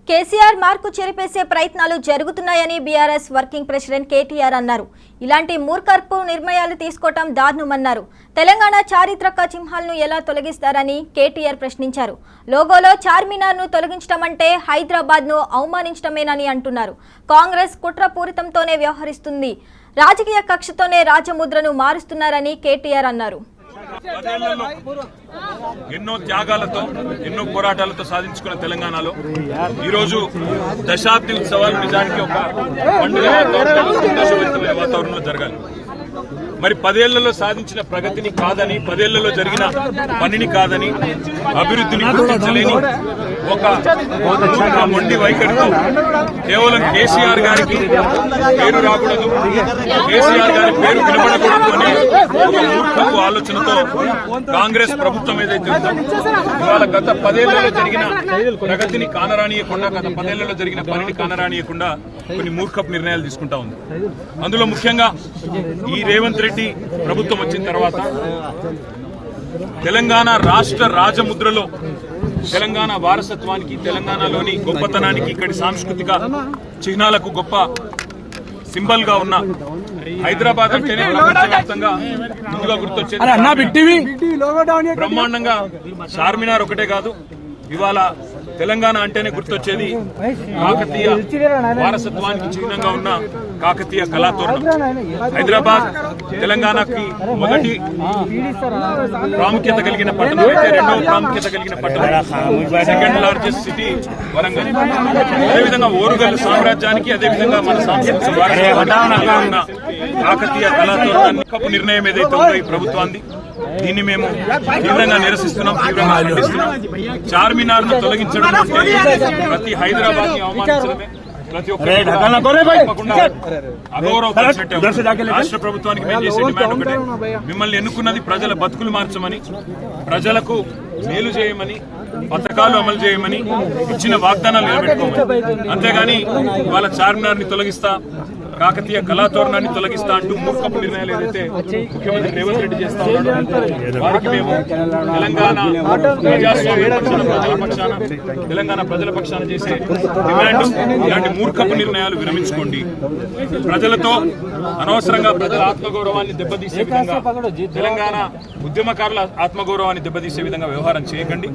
KCR mark చెరిపేసే ప్రయత్నాలు జరుగుతున్నాయని BRS working president KTR అన్నారు. ఇలాంటి మూర్ఖపు నిర్ణయాలు తీసుకోవటం దారుణమన్నారు. తెలంగాణ చారిత్రక చిహ్నాలను ఎలా తొలగిస్తారని కేటీఆర్ ప్రశ్నించారు. లోగోలో చార్మినార్ను తొలగించడం అంటే హైదరాబాద్ను అవమానించడమేనని అంటున్నారు. కాంగ్రెస్ కుట్రపూరితంతోనే వ్యవహరిస్తుంది, రాజకీయ కక్షతోనే రాజముద్రను మారుస్తున్నారని కేటీఆర్ అన్నారు. ఎన్నో త్యాగాలతో ఎన్నో పోరాటాలతో సాధించుకున్న తెలంగాణలో ఈరోజు దశాబ్ది ఉత్సవాలు నిజానికి ఒక పండుగ సంతోషభరితమైన వాతావరణంలో జరగాలి. మరి 10 ఏళ్లలో సాధించిన ప్రగతిని కాదని, 10 ఏళ్లలో జరిగిన పనిని కాదని, అభివృద్ధిని గుర్తించలేని ఒక మొండి వైఖరితో కేవలం కేసీఆర్ గారికి పేరు రాకూడదు, కేసీఆర్ గారి పేరు వినబడకూడదు అనే ఒక మూర్ఖపు ఆలోచనతో కాంగ్రెస్ ప్రభుత్వం ఏదైతే ఉందో ఇవాళ గత 10 ఏళ్లలో జరిగిన ప్రగతిని కానరానియకుండా, గత 10 ఏళ్లలో జరిగిన పనిని కానరానియకుండా కొన్ని మూర్ఖపు నిర్ణయాలు తీసుకుంటా ఉంది. అందులో ముఖ్యంగా ఈ రేవంత్ రెడ్డి ప్రభుత్వం వచ్చిన తర్వాత తెలంగాణ రాష్ట్ర రాజముద్రలో తెలంగాణ వారసత్వానికి, తెలంగాణలోని గొప్పతనానికి, ఇక్కడి సాంస్కృతిక చిహ్నాలకు గొప్ప సింబల్ గా ఉన్న హైదరాబాద్ అంటేనే ప్రపంచవ్యాప్తంగా ముందుగా గుర్తొచ్చేది. బ్రహ్మాండంగా చార్మినార్ ఒకటే కాదు, ఇవాళ తెలంగాణ అంటేనే గుర్తొచ్చేది కాకతీయ వారసత్వానికి చిహ్నంగా ఉన్న కాకతీయ కళాతోరణం. హైదరాబాద్ తెలంగాణకి మొదటి ప్రాముఖ్యత కలిగిన పట్టణం అయితే, రెండవ ప్రాముఖ్యత కలిగిన పట్టణం సెకండ్ లార్జెస్ట్ సిటీ వరంగల్. అదేవిధంగా ఓరుగల్లు సామ్రాజ్యానికి, అదేవిధంగా మన సాంస్కృతిక వారసత్వానికి ఉన్న కాకతీయ కళాతోరణాన్ని కప్పు నిర్ణయం ఏదైతే ఉందో ఈ ప్రభుత్వాన్ని, దీన్ని మేము తీవ్రంగా నిరసిస్తున్నాం, తీవ్రంగా ఖండిస్తున్నాం. చార్మినార్ ను తొలగించడం అంటే ప్రతి హైదరాబాద్ ని అవమానించడమే, ప్రతి ఒక్క అగౌరవపరిచినట్టే. రాష్ట్ర ప్రభుత్వానికి మేము చేసే డిమాండ్ ఒకటే, మిమ్మల్ని ఎన్నుకున్నది ప్రజల బతుకులు మార్చమని, ప్రజలకు మేలు చేయమని, పథకాలు అమలు చేయమని, ఇచ్చిన వాగ్దానాలు నిలబెట్టుకోమని. అంతేగాని వాళ్ళ చార్మినార్ ని తొలగిస్తా, కాకతీయ కళాతోరణాన్ని తొలగిస్తా అంటూ మూర్ఖపు నిర్ణయాలు ఏదైతే ముఖ్యమంత్రి రేవంత్ రెడ్డి చేస్తా ఉన్నారో వారికి మేము తెలంగాణ ప్రజల పక్షాన, తెలంగాణ ప్రజల పక్షాన చేసే డిమాండ్, ఇలాంటి మూర్ఖపు నిర్ణయాలు విరమించుకోండి. ప్రజలతో అనవసరంగా ప్రజల ఆత్మగౌరవాన్ని దెబ్బతీసే విధంగా, తెలంగాణ ఉద్యమకారుల ఆత్మగౌరవాన్ని దెబ్బతీసే విధంగా వ్యవహారం చేయకండి.